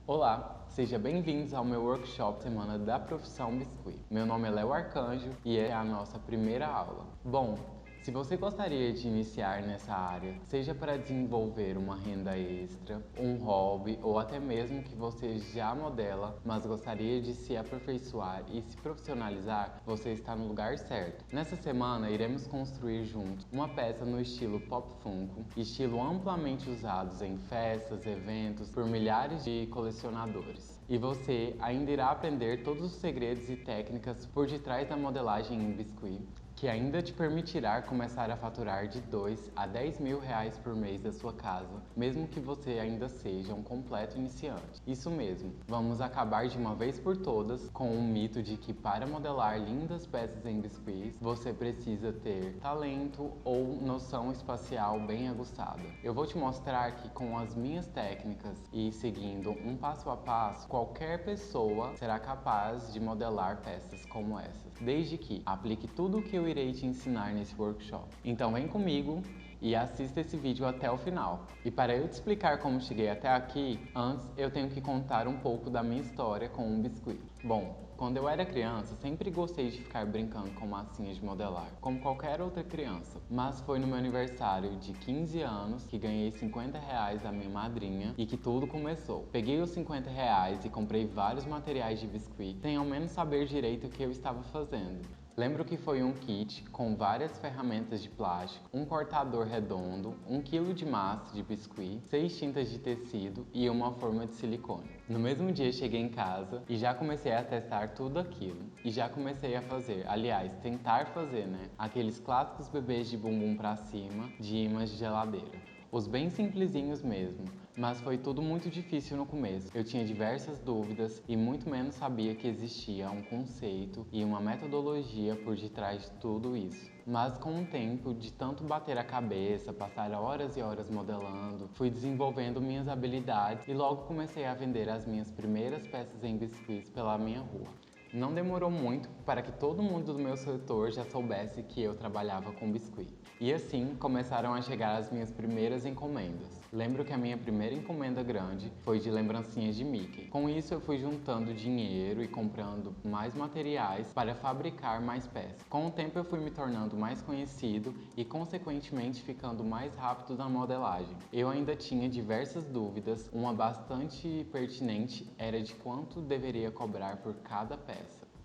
Olá, sejam bem-vindos ao meu workshop Semana da Profissão Biscuit. Meu nome é Léo Arcanjo e é a nossa primeira aula. Bom, se você gostaria de iniciar nessa área, seja para desenvolver uma renda extra, um hobby ou até mesmo que você já modela, mas gostaria de se aperfeiçoar e se profissionalizar, você está no lugar certo. Nessa semana, iremos construir juntos uma peça no estilo Pop Funko, estilo amplamente usado em festas, eventos, por milhares de colecionadores. E você ainda irá aprender todos os segredos e técnicas por detrás da modelagem em biscuit, que ainda te permitirá começar a faturar de 2 a 10 mil reais por mês da sua casa, mesmo que você ainda seja um completo iniciante. Isso mesmo, vamos acabar de uma vez por todas com o mito de que para modelar lindas peças em biscuits, você precisa ter talento ou noção espacial bem aguçada. Eu vou te mostrar que com as minhas técnicas e seguindo um passo a passo, qualquer pessoa será capaz de modelar peças como essas, desde que aplique tudo o que eu irei te ensinar nesse workshop. Então vem comigo e assista esse vídeo até o final. E para eu te explicar como cheguei até aqui, antes eu tenho que contar um pouco da minha história com um biscuit. Bom, quando eu era criança, sempre gostei de ficar brincando com massinhas de modelar, como qualquer outra criança. Mas foi no meu aniversário de 15 anos que ganhei 50 reais da minha madrinha e que tudo começou. Peguei os 50 reais e comprei vários materiais de biscuit, sem ao menos saber direito o que eu estava fazendo. Lembro que foi um kit com várias ferramentas de plástico, um cortador redondo, 1 kg de massa de biscuit, 6 tintas de tecido e uma forma de silicone. No mesmo dia cheguei em casa e já comecei a testar tudo aquilo. E já comecei a fazer, aliás, tentar fazer, né? Aqueles clássicos bebês de bumbum pra cima, de imãs de geladeira. Os bem simplesinhos mesmo, mas foi tudo muito difícil no começo. Eu tinha diversas dúvidas e muito menos sabia que existia um conceito e uma metodologia por detrás de tudo isso. Mas com o tempo, de tanto bater a cabeça, passar horas e horas modelando, fui desenvolvendo minhas habilidades e logo comecei a vender as minhas primeiras peças em biscuits pela minha rua. Não demorou muito para que todo mundo do meu setor já soubesse que eu trabalhava com biscuit. E assim começaram a chegar as minhas primeiras encomendas. Lembro que a minha primeira encomenda grande foi de lembrancinhas de Mickey. Com isso eu fui juntando dinheiro e comprando mais materiais para fabricar mais peças. Com o tempo eu fui me tornando mais conhecido e consequentemente ficando mais rápido na modelagem. Eu ainda tinha diversas dúvidas, uma bastante pertinente era de quanto deveria cobrar por cada peça.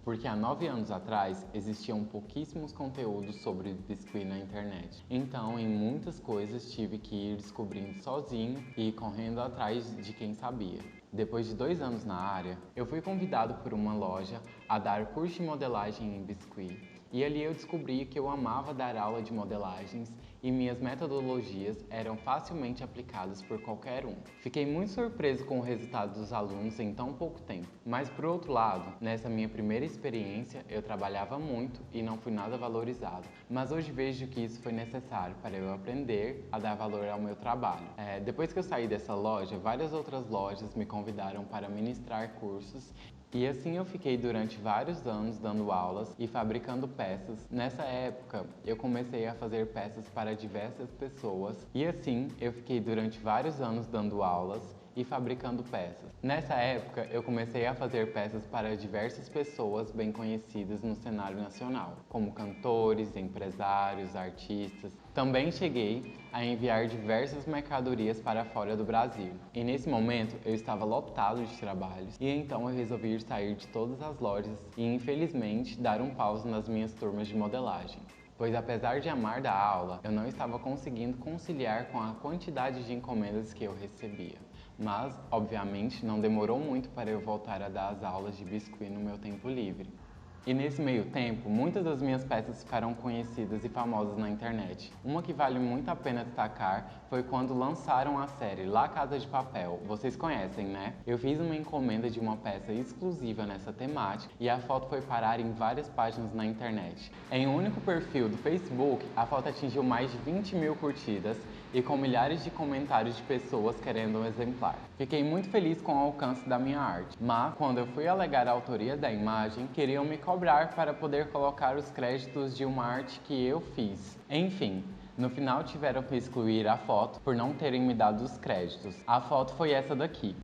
Porque há 9 anos atrás existiam pouquíssimos conteúdos sobre biscuit na internet. Então, em muitas coisas tive que ir descobrindo sozinho e correndo atrás de quem sabia. Depois de 2 anos na área, eu fui convidado por uma loja a dar curso de modelagem em biscuit. E ali eu descobri que eu amava dar aula de modelagens e minhas metodologias eram facilmente aplicadas por qualquer um. Fiquei muito surpreso com o resultado dos alunos em tão pouco tempo. Mas por outro lado, nessa minha primeira experiência, eu trabalhava muito e não fui nada valorizado. Mas hoje vejo que isso foi necessário para eu aprender a dar valor ao meu trabalho. Depois que eu saí dessa loja, várias outras lojas me convidaram para ministrar cursos. E assim eu fiquei durante vários anos dando aulas e fabricando peças. Nessa época, eu comecei a fazer peças para diversas pessoas e assim eu fiquei durante vários anos dando aulas e fabricando peças. Nessa época, eu comecei a fazer peças para diversas pessoas bem conhecidas no cenário nacional, como cantores, empresários, artistas. Também cheguei a enviar diversas mercadorias para fora do Brasil. E nesse momento, eu estava lotado de trabalhos e então eu resolvi sair de todas as lojas e, infelizmente, dar um pause nas minhas turmas de modelagem. Pois apesar de amar dar aula, eu não estava conseguindo conciliar com a quantidade de encomendas que eu recebia. Mas, obviamente, não demorou muito para eu voltar a dar as aulas de biscuit no meu tempo livre. E nesse meio tempo, muitas das minhas peças ficaram conhecidas e famosas na internet. Uma que vale muito a pena destacar foi quando lançaram a série La Casa de Papel. Vocês conhecem, né? Eu fiz uma encomenda de uma peça exclusiva nessa temática e a foto foi parar em várias páginas na internet. Em um único perfil do Facebook, a foto atingiu mais de 20 mil curtidas e com milhares de comentários de pessoas querendo um exemplar. Fiquei muito feliz com o alcance da minha arte, mas quando eu fui alegar a autoria da imagem, queriam me cobrar para poder colocar os créditos de uma arte que eu fiz. Enfim, no final tiveram que excluir a foto por não terem me dado os créditos. A foto foi essa daqui.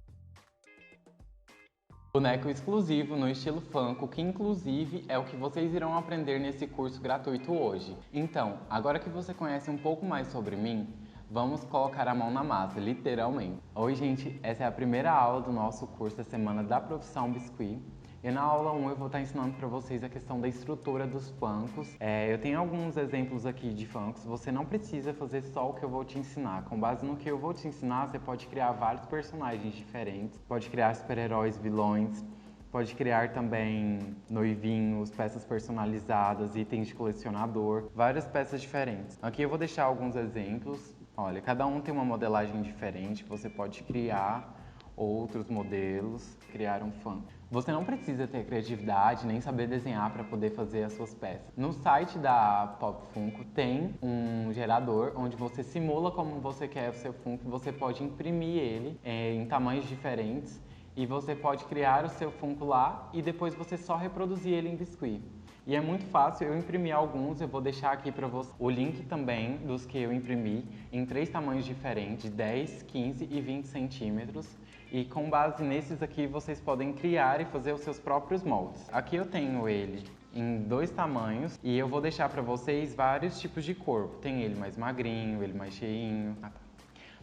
boneco exclusivo no estilo Funko, que inclusive é o que vocês irão aprender nesse curso gratuito hoje. Então, agora que você conhece um pouco mais sobre mim, vamos colocar a mão na massa, literalmente. Oi gente, essa é a primeira aula do nosso curso, a Semana da Profissão Biscuit. E na aula 1 eu vou estar ensinando para vocês a questão da estrutura dos Funkos. Eu tenho alguns exemplos aqui de Funkos, você não precisa fazer só o que eu vou te ensinar. Com base no que eu vou te ensinar, você pode criar vários personagens diferentes, pode criar super-heróis, vilões, pode criar também noivinhos, peças personalizadas, itens de colecionador, várias peças diferentes. Aqui eu vou deixar alguns exemplos. Olha, cada um tem uma modelagem diferente, você pode criar outros modelos, criar um Funko. Você não precisa ter criatividade nem saber desenhar para poder fazer as suas peças. No site da Pop Funko tem um gerador onde você simula como você quer o seu Funko, você pode imprimir ele em tamanhos diferentes e você pode criar o seu Funko lá e depois você só reproduzir ele em biscuit. E é muito fácil, eu imprimi alguns, eu vou deixar aqui para você o link também dos que eu imprimi em 3 tamanhos diferentes, 10, 15 e 20 centímetros. E com base nesses aqui vocês podem criar e fazer os seus próprios moldes. Aqui eu tenho ele em 2 tamanhos e eu vou deixar para vocês vários tipos de corpo. Tem ele mais magrinho, ele mais cheinho.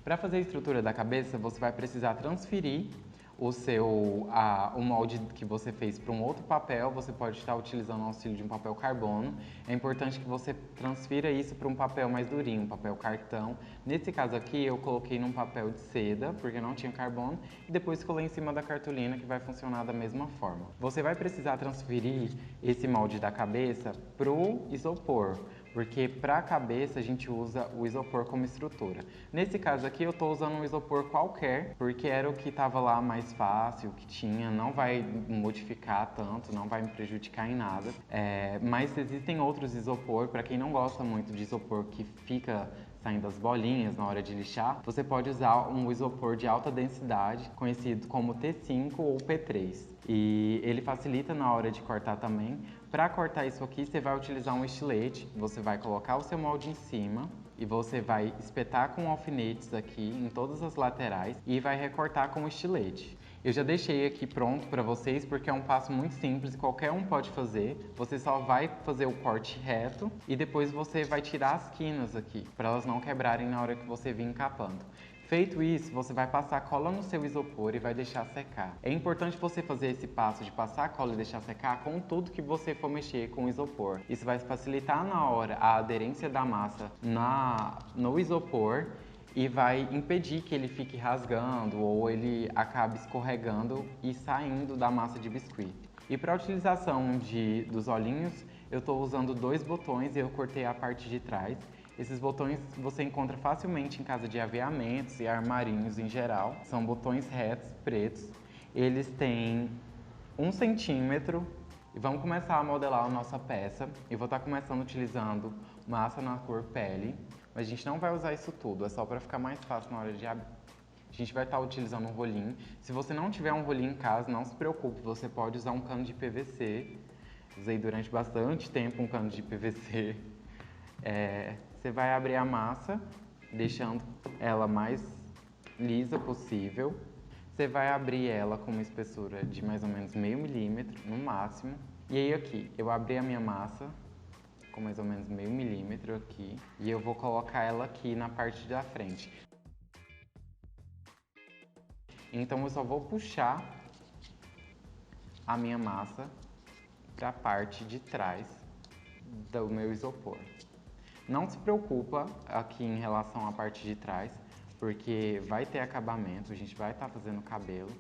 Para fazer a estrutura da cabeça, você vai precisar transferir o molde que você fez para um outro papel. Você pode estar utilizando o auxílio de um papel carbono. É importante que você transfira isso para um papel mais durinho, um papel cartão. Nesse caso aqui eu coloquei num papel de seda, porque não tinha carbono, e depois colei em cima da cartolina, que vai funcionar da mesma forma. Você vai precisar transferir esse molde da cabeça pro isopor, porque para a cabeça a gente usa o isopor como estrutura. Nesse caso aqui eu estou usando um isopor qualquer, porque era o que estava lá mais fácil, que tinha, não vai modificar tanto, não vai me prejudicar em nada. Mas existem outros isopor, para quem não gosta muito de isopor que fica saindo as bolinhas na hora de lixar, você pode usar um isopor de alta densidade, conhecido como T5 ou P3. E ele facilita na hora de cortar também. Para cortar isso aqui, você vai utilizar um estilete, você vai colocar o seu molde em cima e você vai espetar com alfinetes aqui em todas as laterais e vai recortar com o estilete. Eu já deixei aqui pronto para vocês porque é um passo muito simples e qualquer um pode fazer. Você só vai fazer o corte reto e depois você vai tirar as quinas aqui, para elas não quebrarem na hora que você vir encapando. Feito isso, você vai passar cola no seu isopor e vai deixar secar. É importante você fazer esse passo de passar cola e deixar secar com tudo que você for mexer com o isopor. Isso vai facilitar na hora a aderência da massa no isopor e vai impedir que ele fique rasgando ou ele acabe escorregando e saindo da massa de biscuit. E para a utilização dos olhinhos, eu estou usando 2 botões e eu cortei a parte de trás. Esses botões você encontra facilmente em casa de aviamentos e armarinhos em geral. São botões retos, pretos. Eles têm 1 centímetro. E vamos começar a modelar a nossa peça. Eu vou estar começando utilizando massa na cor pele. Mas a gente não vai usar isso tudo, é só para ficar mais fácil na hora de abrir. A gente vai estar utilizando um rolinho. Se você não tiver um rolinho em casa, não se preocupe, você pode usar um cano de PVC. Usei durante bastante tempo um cano de PVC. Você vai abrir a massa, deixando ela mais lisa possível. Você vai abrir ela com uma espessura de mais ou menos meio milímetro, no máximo. E aí aqui, eu abri a minha massa com mais ou menos meio milímetro aqui. E eu vou colocar ela aqui na parte da frente. Então eu só vou puxar a minha massa para a parte de trás do meu isopor. Não se preocupa aqui em relação à parte de trás, porque vai ter acabamento, a gente vai estar fazendo cabelo.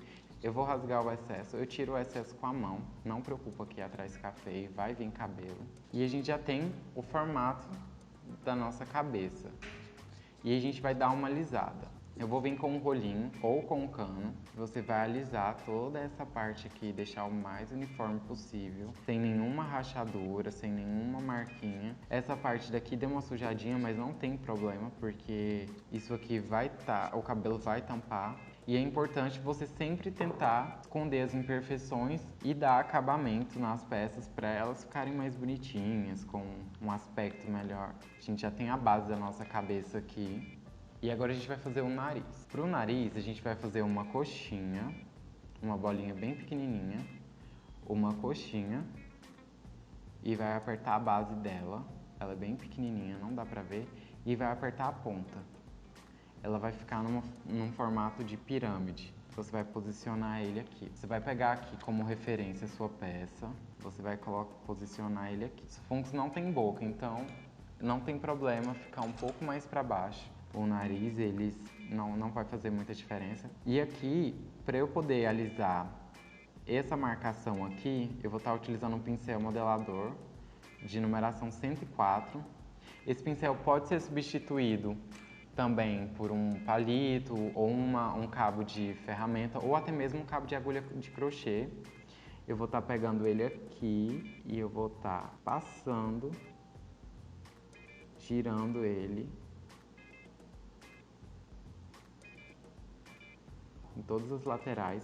Eu vou rasgar o excesso, eu tiro o excesso com a mão, não preocupa aqui atrás ficar feio, vai vir cabelo. E a gente já tem o formato da nossa cabeça. E a gente vai dar uma alisada. Eu vou vir com um rolinho ou com um cano. Você vai alisar toda essa parte aqui, deixar o mais uniforme possível, sem nenhuma rachadura, sem nenhuma marquinha. Essa parte daqui deu uma sujadinha, mas não tem problema, porque isso aqui o cabelo vai tampar. E é importante você sempre tentar esconder as imperfeições e dar acabamento nas peças para elas ficarem mais bonitinhas, com um aspecto melhor. A gente já tem a base da nossa cabeça aqui. E agora a gente vai fazer o nariz. Para o nariz, a gente vai fazer uma coxinha uma bolinha bem pequenininha, uma coxinha e vai apertar a base dela. Ela é bem pequenininha, não dá pra ver, e vai apertar a ponta. Ela vai ficar num formato de pirâmide. Você vai posicionar ele aqui. Você vai pegar aqui como referência a sua peça. Você vai posicionar ele aqui. Os fungos não tem boca, então não tem problema ficar um pouco mais para baixo. O nariz, eles não vai fazer muita diferença. E aqui, para eu poder alisar essa marcação aqui, eu vou estar utilizando um pincel modelador de numeração 104. Esse pincel pode ser substituído também por um palito ou um cabo de ferramenta ou até mesmo um cabo de agulha de crochê. Eu vou estar pegando ele aqui e eu vou estar passando, girando ele em todas as laterais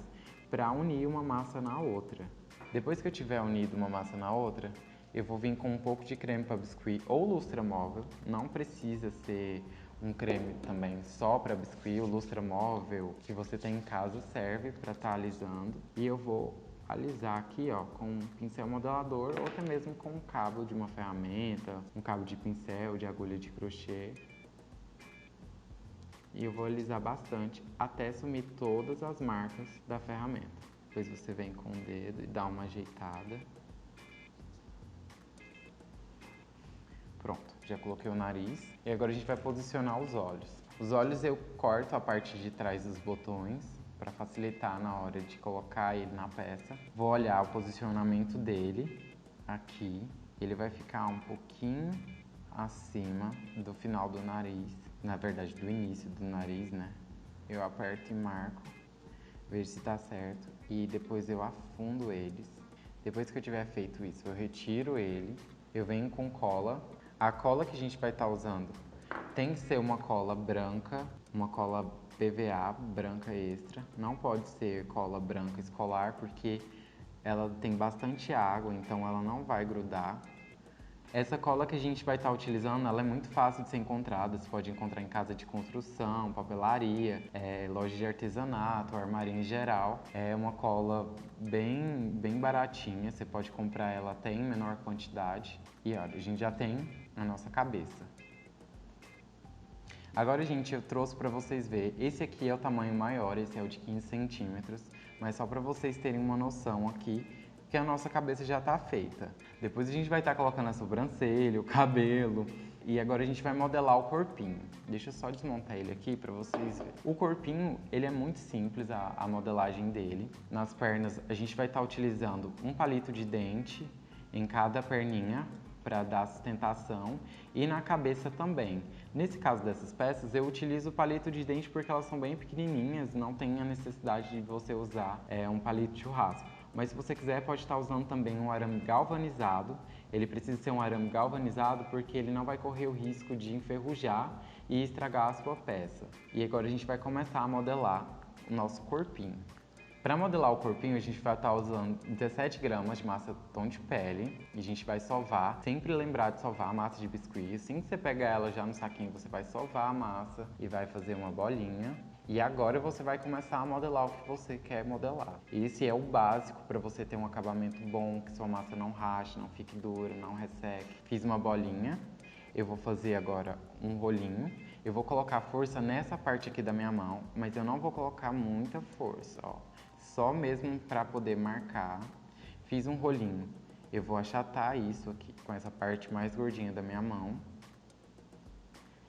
para unir uma massa na outra. Depois que eu tiver unido uma massa na outra, eu vou vir com um pouco de creme para biscuit ou lustra móvel. Não precisa ser um creme também só para biscuit. O lustra móvel que você tem em casa serve para estar alisando. E eu vou alisar aqui, ó, com um pincel modelador ou até mesmo com um cabo de uma ferramenta, um cabo de pincel, de agulha de crochê. E eu vou alisar bastante até sumir todas as marcas da ferramenta. Depois você vem com o dedo e dá uma ajeitada. Pronto, já coloquei o nariz. E agora a gente vai posicionar os olhos. Os olhos eu corto a parte de trás dos botões para facilitar na hora de colocar ele na peça. Vou olhar o posicionamento dele aqui. Ele vai ficar um pouquinho acima do final do nariz. Na verdade, do início do nariz, né? Eu aperto e marco, vejo se tá certo e depois eu afundo eles. Depois que eu tiver feito isso, eu retiro ele. Eu venho com cola. A cola que a gente vai estar usando tem que ser uma cola branca, uma cola PVA branca extra. Não pode ser cola branca escolar porque ela tem bastante água, então ela não vai grudar. Essa cola que a gente vai estar utilizando, ela é muito fácil de ser encontrada. Você pode encontrar em casa de construção, papelaria, loja de artesanato, armarinho em geral. É uma cola bem baratinha, você pode comprar ela até em menor quantidade. E olha, a gente já tem a nossa cabeça. Agora, gente, eu trouxe para vocês verem. Esse aqui é o tamanho maior, esse é o de 15 centímetros. Mas só para vocês terem uma noção aqui, que a nossa cabeça já está feita. Depois a gente vai estar colocando a sobrancelha, o cabelo. E agora a gente vai modelar o corpinho. Deixa eu só desmontar ele aqui para vocês verem. O corpinho, ele é muito simples, a modelagem dele. Nas pernas, a gente vai estar utilizando um palito de dente em cada perninha para dar sustentação e na cabeça também. Nesse caso dessas peças, eu utilizo o palito de dente porque elas são bem pequenininhas, não tem a necessidade de você usar um palito de churrasco. Mas se você quiser, pode estar usando também um arame galvanizado. Ele precisa ser um arame galvanizado porque ele não vai correr o risco de enferrujar e estragar a sua peça. E agora a gente vai começar a modelar o nosso corpinho. Para modelar o corpinho, a gente vai estar usando 17 gramas de massa tom de pele e a gente vai sovar. Sempre lembrar de sovar a massa de biscuit. Assim que você pegar ela já no saquinho, você vai sovar a massa e vai fazer uma bolinha. E agora você vai começar a modelar o que você quer modelar. Esse é o básico para você ter um acabamento bom, que sua massa não rache, não fique dura, não resseque. Fiz uma bolinha. Eu vou fazer agora um rolinho. Eu vou colocar força nessa parte aqui da minha mão, mas eu não vou colocar muita força, ó. Só mesmo para poder marcar. Fiz um rolinho. Eu vou achatar isso aqui com essa parte mais gordinha da minha mão.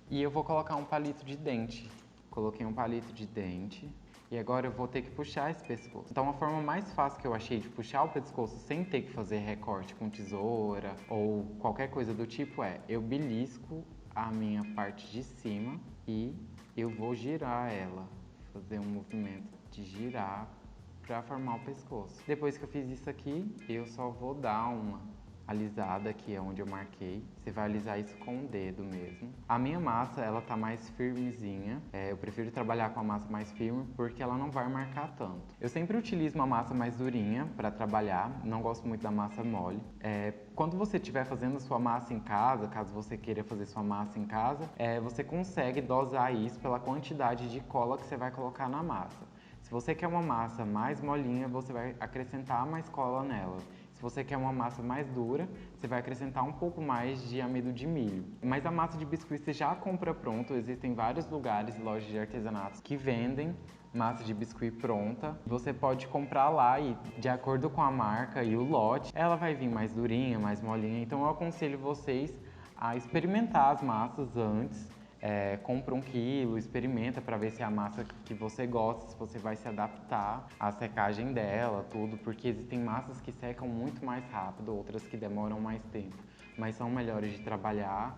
E eu vou colocar um palito de dente. Coloquei um palito de dente. E agora eu vou ter que puxar esse pescoço. Então a forma mais fácil que eu achei de puxar o pescoço sem ter que fazer recorte com tesoura ou qualquer coisa do tipo eu belisco a minha parte de cima e eu vou girar ela. Fazer um movimento de girar para formar o pescoço. Depois que eu fiz isso aqui, eu só vou dar uma alisada aqui onde eu marquei. Você vai alisar isso com o dedo mesmo. A minha massa, ela tá mais firmezinha. Eu prefiro trabalhar com a massa mais firme porque ela não vai marcar tanto. Eu sempre utilizo uma massa mais durinha para trabalhar. Não gosto muito da massa mole. Quando você estiver fazendo sua massa em casa, caso você queira fazer sua massa em casa, você consegue dosar isso pela quantidade de cola que você vai colocar na massa. Se você quer uma massa mais molinha, você vai acrescentar mais cola nela. Se você quer uma massa mais dura, você vai acrescentar um pouco mais de amido de milho. Mas a massa de biscuit você já compra pronto, existem vários lugares, lojas de artesanatos que vendem massa de biscuit pronta. Você pode comprar lá e, de acordo com a marca e o lote, ela vai vir mais durinha, mais molinha. Então eu aconselho vocês a experimentar as massas antes. Compra 1 quilo, experimenta para ver se é a massa que você gosta, se você vai se adaptar à secagem dela, tudo, porque existem massas que secam muito mais rápido, outras que demoram mais tempo, mas são melhores de trabalhar,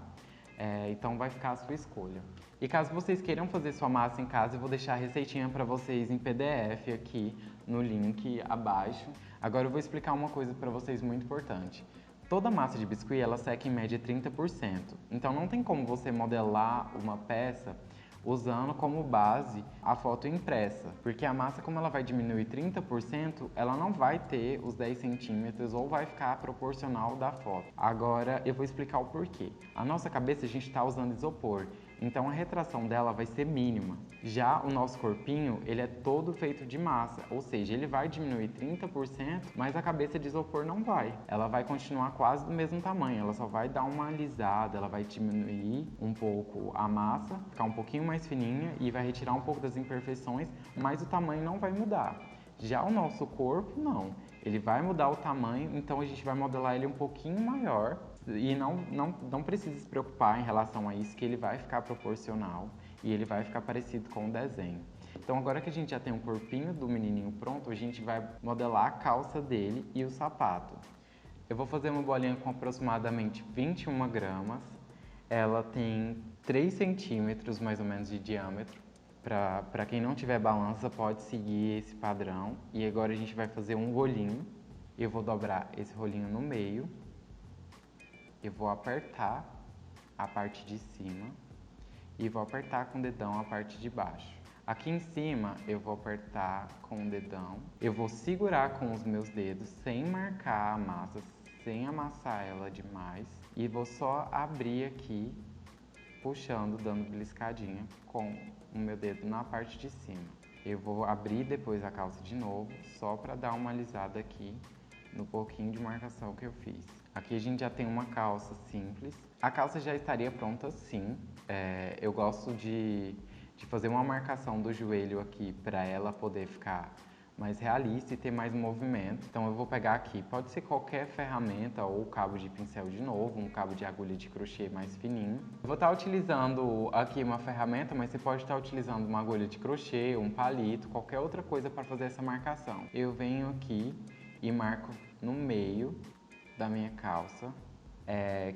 então vai ficar a sua escolha. E caso vocês queiram fazer sua massa em casa, eu vou deixar a receitinha para vocês em PDF aqui no link abaixo. Agora eu vou explicar uma coisa para vocês muito importante. Toda massa de biscuit, ela seca em média 30%. Então não tem como você modelar uma peça usando como base a foto impressa, porque a massa, como ela vai diminuir 30%, ela não vai ter os 10 centímetros ou vai ficar proporcional da foto. Agora eu vou explicar o porquê. A nossa cabeça, a gente está usando isopor, então a retração dela vai ser mínima. Já o nosso corpinho, ele é todo feito de massa, ou seja, ele vai diminuir 30%, mas a cabeça de isopor não vai. Ela vai continuar quase do mesmo tamanho, ela só vai dar uma alisada, ela vai diminuir um pouco a massa, ficar um pouquinho mais fininha e vai retirar um pouco das imperfeições, mas o tamanho não vai mudar. Já o nosso corpo, não. Ele vai mudar o tamanho, então a gente vai modelar ele um pouquinho maior e não precisa se preocupar em relação a isso, que ele vai ficar proporcional e ele vai ficar parecido com o desenho. Então agora que a gente já tem o corpinho do menininho pronto, a gente vai modelar a calça dele e o sapato. Eu vou fazer uma bolinha com aproximadamente 21 gramas. Ela tem 3 centímetros mais ou menos de diâmetro. Para quem não tiver balança, pode seguir esse padrão. E agora a gente vai fazer um rolinho. Eu vou dobrar esse rolinho no meio. Eu vou apertar a parte de cima. E vou apertar com o dedão a parte de baixo. Aqui em cima eu vou apertar com o dedão. Eu vou segurar com os meus dedos sem marcar a massa, sem amassar ela demais. E vou só abrir aqui, puxando, dando beliscadinha com o meu dedo na parte de cima. Eu vou abrir depois a calça de novo, só para dar uma alisada aqui no pouquinho de marcação que eu fiz. Aqui a gente já tem uma calça simples. A calça já estaria pronta sim. Eu gosto de fazer uma marcação do joelho aqui para ela poder ficar mais realista e ter mais movimento. Então eu vou pegar aqui, pode ser qualquer ferramenta ou cabo de pincel de novo, um cabo de agulha de crochê mais fininho. Eu vou estar utilizando aqui uma ferramenta, mas você pode estar utilizando uma agulha de crochê, um palito, qualquer outra coisa para fazer essa marcação. Eu venho aqui e marco no meio da minha calça,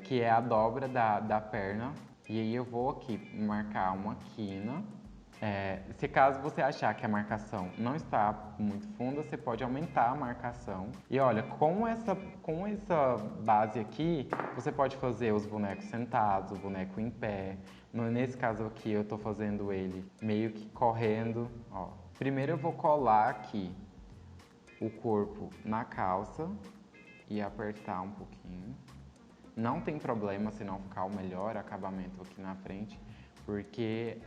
que é a dobra da perna, e aí eu vou aqui marcar uma quina. Se caso você achar que a marcação não está muito funda, você pode aumentar a marcação. E olha, com essa base aqui, você pode fazer os bonecos sentados, o boneco em pé. Nesse caso aqui, eu tô fazendo ele meio que correndo, ó. Primeiro eu vou colar aqui o corpo na calça e apertar um pouquinho. Não tem problema se não ficar o melhor acabamento aqui na frente, porque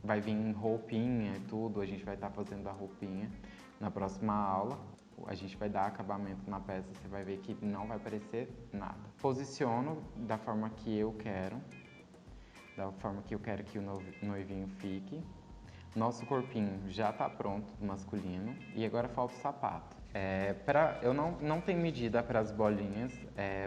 vai vir roupinha e tudo, a gente vai estar fazendo a roupinha na próxima aula. A gente vai dar acabamento na peça, você vai ver que não vai aparecer nada. Posiciono da forma que eu quero, que o noivinho fique. Nosso corpinho já está pronto, masculino, e agora falta o sapato. Eu não tenho medida para as bolinhas,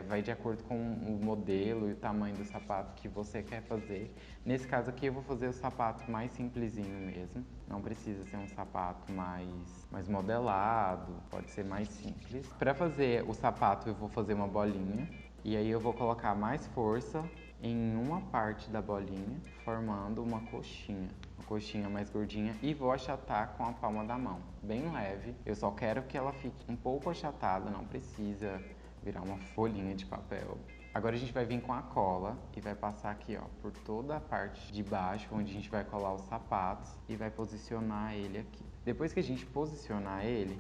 vai de acordo com o modelo e o tamanho do sapato que você quer fazer. Nesse caso aqui eu vou fazer o sapato mais simplesinho mesmo, não precisa ser um sapato mais modelado, pode ser mais simples. Para fazer o sapato eu vou fazer uma bolinha e aí eu vou colocar mais força em uma parte da bolinha, formando uma coxinha mais gordinha, e vou achatar com a palma da mão, bem leve. Eu só quero que ela fique um pouco achatada, não precisa virar uma folhinha de papel. Agora a gente vai vir com a cola e vai passar aqui, ó, por toda a parte de baixo, onde a gente vai colar os sapatos e vai posicionar ele aqui. Depois que a gente posicionar ele,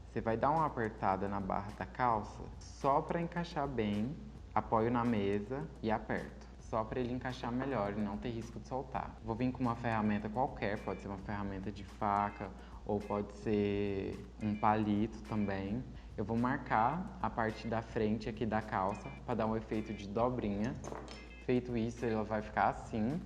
você vai dar uma apertada na barra da calça, só para encaixar bem, apoio na mesa e aperto. Só para ele encaixar melhor e não ter risco de soltar. Vou vir com uma ferramenta qualquer, pode ser uma ferramenta de faca ou pode ser um palito também. Eu vou marcar a parte da frente aqui da calça para dar um efeito de dobrinha. Feito isso, ela vai ficar assim.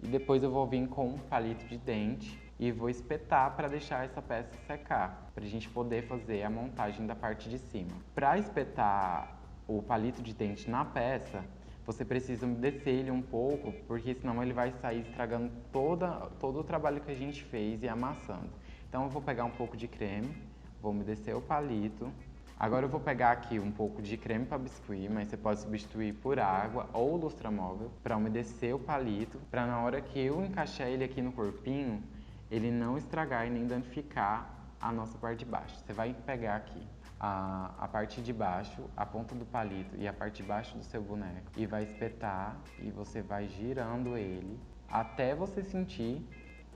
E depois eu vou vir com um palito de dente e vou espetar para deixar essa peça secar, para a gente poder fazer a montagem da parte de cima. Para espetar o palito de dente na peça, você precisa descer ele um pouco, porque senão ele vai sair estragando todo o trabalho que a gente fez e amassando. Então eu vou pegar um pouco de creme, vou umedecer o palito. Agora eu vou pegar aqui um pouco de creme para biscuit, mas você pode substituir por água ou lustramóvel para umedecer o palito, para na hora que eu encaixar ele aqui no corpinho, ele não estragar e nem danificar a nossa parte de baixo. Você vai pegar aqui a parte de baixo, a ponta do palito e a parte de baixo do seu boneco e vai espetar e você vai girando ele até você sentir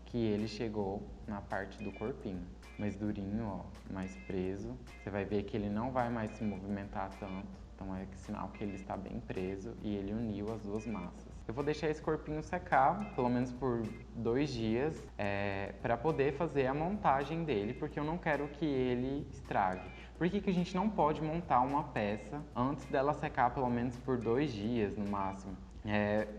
que ele chegou na parte do corpinho. Mais durinho, ó, mais preso. Você vai ver que ele não vai mais se movimentar tanto, então é sinal que ele está bem preso e ele uniu as duas massas. Eu vou deixar esse corpinho secar, pelo menos por 2 dias, para poder fazer a montagem dele, porque eu não quero que ele estrague. Por que a gente não pode montar uma peça antes dela secar pelo menos por 2 dias no máximo?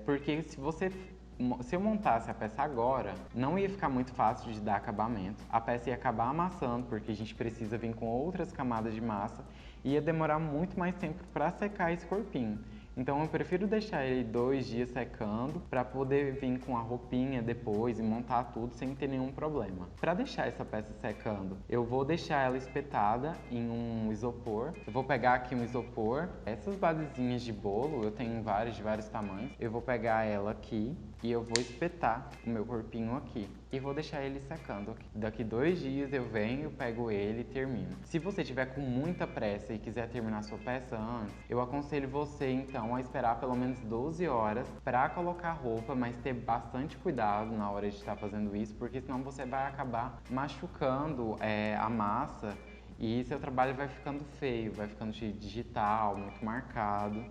Porque se eu montasse a peça agora, não ia ficar muito fácil de dar acabamento. A peça ia acabar amassando, porque a gente precisa vir com outras camadas de massa e ia demorar muito mais tempo para secar esse corpinho. Então eu prefiro deixar ele 2 dias secando para poder vir com a roupinha depois e montar tudo sem ter nenhum problema. Para deixar essa peça secando, eu vou deixar ela espetada em um isopor. Eu vou pegar aqui um isopor. Essas basezinhas de bolo, eu tenho várias de vários tamanhos. Eu vou pegar ela aqui e eu vou espetar o meu corpinho aqui e vou deixar ele secando aqui. Daqui 2 dias eu venho, pego ele e termino. Se você tiver com muita pressa e quiser terminar sua peça antes, eu aconselho você então a esperar pelo menos 12 horas para colocar roupa, mas ter bastante cuidado na hora de estar fazendo isso, porque senão você vai acabar machucando a massa e seu trabalho vai ficando feio, vai ficando cheio de digital, muito marcado.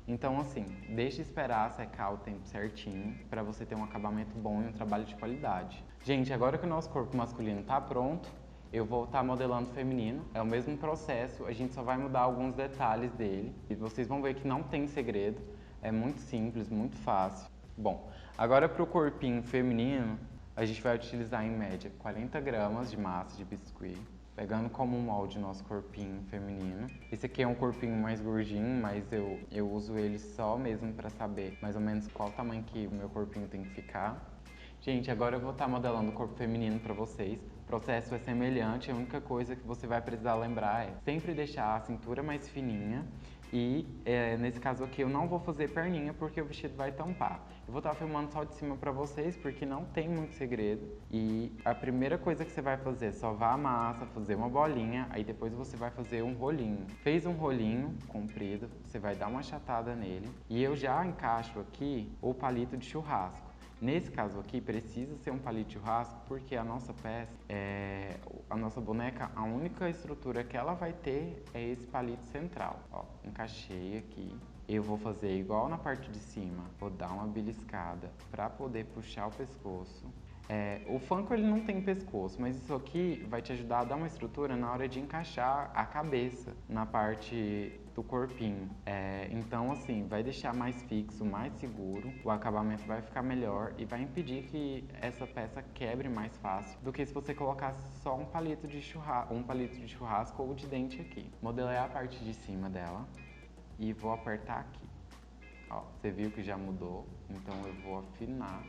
Então, assim, deixe esperar secar o tempo certinho para você ter um acabamento bom e um trabalho de qualidade. Gente, agora que o nosso corpo masculino está pronto, eu vou estar modelando o feminino. É o mesmo processo, a gente só vai mudar alguns detalhes dele. E vocês vão ver que não tem segredo, é muito simples, muito fácil. Bom, agora para o corpinho feminino, a gente vai utilizar em média 40 gramas de massa de biscuit. Pegando como molde o nosso corpinho feminino. Esse aqui é um corpinho mais gordinho, mas eu uso ele só mesmo para saber mais ou menos qual tamanho que o meu corpinho tem que ficar. Gente, agora eu vou estar modelando o corpo feminino para vocês. O processo é semelhante, a única coisa que você vai precisar lembrar é sempre deixar a cintura mais fininha e nesse caso aqui eu não vou fazer perninha porque o vestido vai tampar. Eu vou estar filmando só de cima para vocês porque não tem muito segredo. E a primeira coisa que você vai fazer é sovar a massa, fazer uma bolinha, aí depois você vai fazer um rolinho. Fez um rolinho comprido, você vai dar uma achatada nele e eu já encaixo aqui o palito de churrasco. Nesse caso aqui precisa ser um palito de churrasco porque a nossa peça, a nossa boneca, a única estrutura que ela vai ter é esse palito central. Ó, encaixei aqui. Eu vou fazer igual na parte de cima, vou dar uma beliscada para poder puxar o pescoço. O Funko ele não tem pescoço, mas isso aqui vai te ajudar a dar uma estrutura na hora de encaixar a cabeça na parte do corpinho. Então assim, vai deixar mais fixo, mais seguro, o acabamento vai ficar melhor e vai impedir que essa peça quebre mais fácil do que se você colocasse só um palito de churrasco ou de dente aqui. Modelei a parte de cima dela e vou apertar aqui. Ó, você viu que já mudou, então eu vou afinar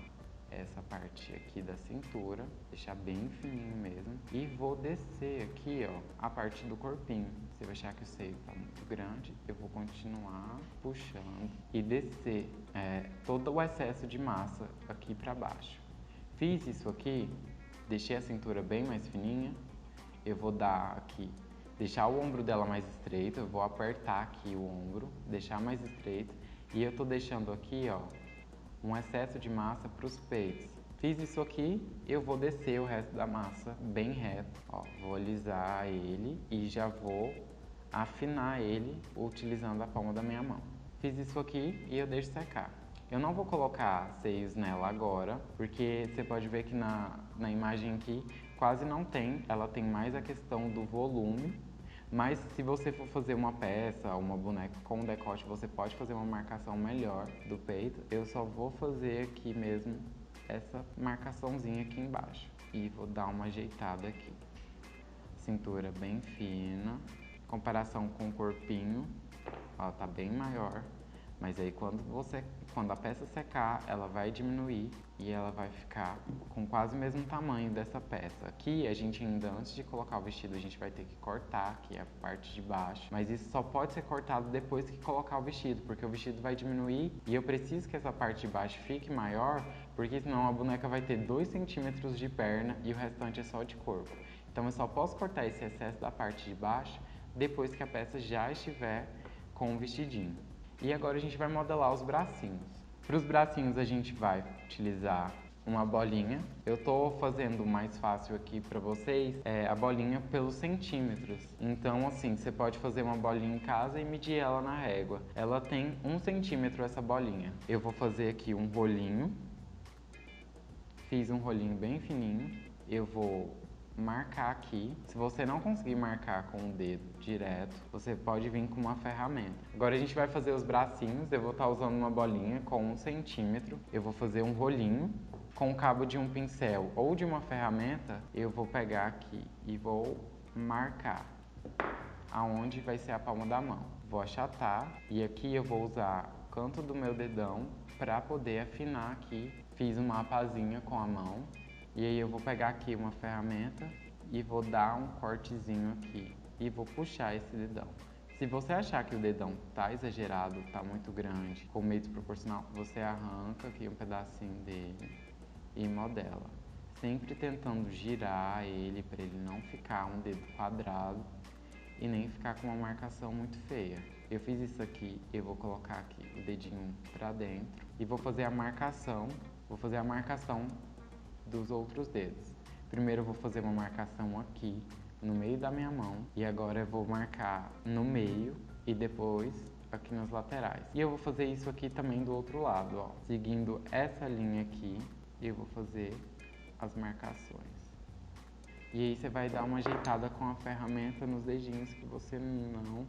essa parte aqui da cintura, deixar bem fininho mesmo. E vou descer aqui, ó, a parte do corpinho. Você vai achar que o seio tá muito grande, eu vou continuar puxando e descer todo o excesso de massa aqui pra baixo. Fiz isso aqui, deixei a cintura bem mais fininha, eu vou dar aqui, deixar o ombro dela mais estreito, eu vou apertar aqui o ombro, deixar mais estreito e eu tô deixando aqui, ó, um excesso de massa para os peitos. Fiz isso aqui, eu vou descer o resto da massa bem reto. Ó, vou alisar ele e já vou afinar ele utilizando a palma da minha mão. Fiz isso aqui e eu deixo secar. Eu não vou colocar seios nela agora, porque você pode ver que na imagem aqui quase não tem, ela tem mais a questão do volume. Mas se você for fazer uma peça, uma boneca com decote, você pode fazer uma marcação melhor do peito. Eu só vou fazer aqui mesmo essa marcaçãozinha aqui embaixo. E vou dar uma ajeitada aqui. Cintura bem fina. Comparação com o corpinho, ela tá bem maior. Mas aí quando a peça secar, ela vai diminuir e ela vai ficar com quase o mesmo tamanho dessa peça. Aqui a gente ainda, antes de colocar o vestido, a gente vai ter que cortar aqui a parte de baixo. Mas isso só pode ser cortado depois que colocar o vestido, porque o vestido vai diminuir e eu preciso que essa parte de baixo fique maior, porque senão a boneca vai ter 2 centímetros de perna e o restante é só de corpo. Então eu só posso cortar esse excesso da parte de baixo depois que a peça já estiver com o vestidinho. E agora a gente vai modelar os bracinhos. Para os bracinhos a gente vai utilizar uma bolinha. Eu tô fazendo mais fácil aqui para vocês a bolinha pelos centímetros. Então assim, você pode fazer uma bolinha em casa e medir ela na régua. Ela tem 1 centímetro essa bolinha. Eu vou fazer aqui um rolinho. Fiz um rolinho bem fininho. Eu vou marcar aqui. Se você não conseguir marcar com o dedo direto, você pode vir com uma ferramenta. Agora a gente vai fazer os bracinhos. Eu vou estar usando uma bolinha com 1 centímetro. Eu vou fazer um rolinho com o cabo de um pincel ou de uma ferramenta. Eu vou pegar aqui e vou marcar aonde vai ser a palma da mão. Vou achatar e aqui eu vou usar o canto do meu dedão para poder afinar aqui. Fiz uma mapazinha com a mão. E aí eu vou pegar aqui uma ferramenta e vou dar um cortezinho aqui e vou puxar esse dedão. Se você achar que o dedão tá exagerado, tá muito grande, com meio desproporcional, você arranca aqui um pedacinho dele e modela. Sempre tentando girar ele para ele não ficar um dedo quadrado e nem ficar com uma marcação muito feia. Eu fiz isso aqui, eu vou colocar aqui o dedinho para dentro e vou fazer a marcação dos outros dedos. Primeiro eu vou fazer uma marcação aqui no meio da minha mão e agora eu vou marcar no meio e depois aqui nas laterais. E eu vou fazer isso aqui também do outro lado, ó. Seguindo essa linha aqui, eu vou fazer as marcações. E aí você vai dar uma ajeitada com a ferramenta nos dedinhos que você não...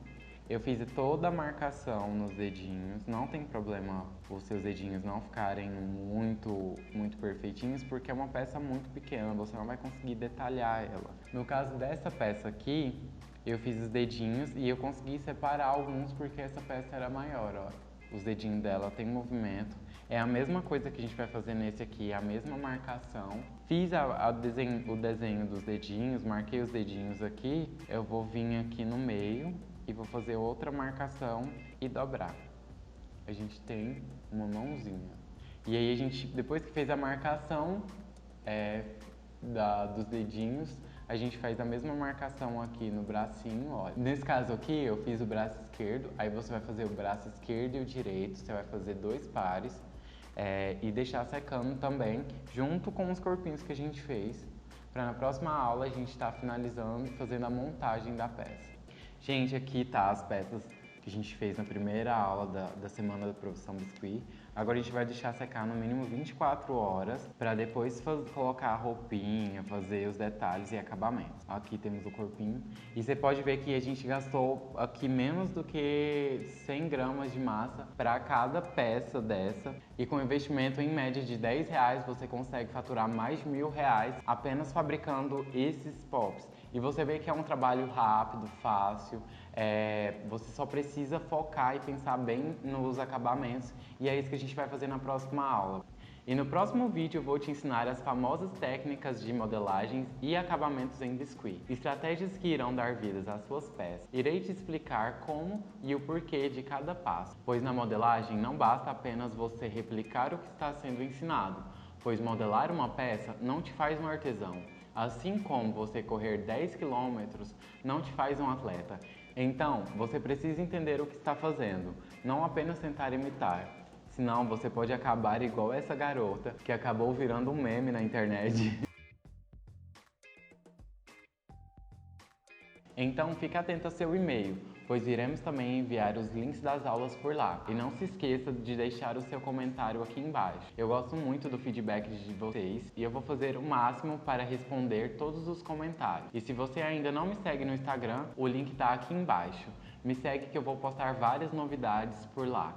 Eu fiz toda a marcação nos dedinhos, não tem problema os seus dedinhos não ficarem muito perfeitinhos, porque é uma peça muito pequena, você não vai conseguir detalhar ela. No caso dessa peça aqui, eu fiz os dedinhos e eu consegui separar alguns porque essa peça era maior, ó. Os dedinhos dela tem movimento. É a mesma coisa que a gente vai fazer nesse aqui, a mesma marcação. Fiz o desenho dos dedinhos, marquei os dedinhos aqui, eu vou vir aqui no meio e vou fazer outra marcação e dobrar. A gente tem uma mãozinha. E aí a gente, depois que fez a marcação dos dedinhos, a gente faz a mesma marcação aqui no bracinho, ó. Nesse caso aqui, eu fiz o braço esquerdo, aí você vai fazer o braço esquerdo e o direito, você vai fazer 2 pares e deixar secando também, junto com os corpinhos que a gente fez, para na próxima aula a gente estar finalizando e fazendo a montagem da peça. Gente, aqui tá as peças que a gente fez na primeira aula da semana da Profissão Biscuit. Agora a gente vai deixar secar no mínimo 24 horas para depois colocar a roupinha, fazer os detalhes e acabamentos. Aqui temos o corpinho e você pode ver que a gente gastou aqui menos do que 100 gramas de massa para cada peça dessa. E com investimento em média de R$10 você consegue faturar mais de R$1.000 apenas fabricando esses pops. E você vê que é um trabalho rápido, fácil, você só precisa focar e pensar bem nos acabamentos e é isso que a gente vai fazer na próxima aula. E no próximo vídeo eu vou te ensinar as famosas técnicas de modelagens e acabamentos em biscuit, estratégias que irão dar vidas às suas peças. Irei te explicar como e o porquê de cada passo, pois na modelagem não basta apenas você replicar o que está sendo ensinado, pois modelar uma peça não te faz um artesão. Assim como você correr 10 quilômetros não te faz um atleta. Então, você precisa entender o que está fazendo, não apenas tentar imitar. Senão, você pode acabar igual essa garota que acabou virando um meme na internet. Então fique atento ao seu e-mail, pois iremos também enviar os links das aulas por lá. E não se esqueça de deixar o seu comentário aqui embaixo. Eu gosto muito do feedback de vocês e eu vou fazer o máximo para responder todos os comentários. E se você ainda não me segue no Instagram, o link tá aqui embaixo. Me segue que eu vou postar várias novidades por lá.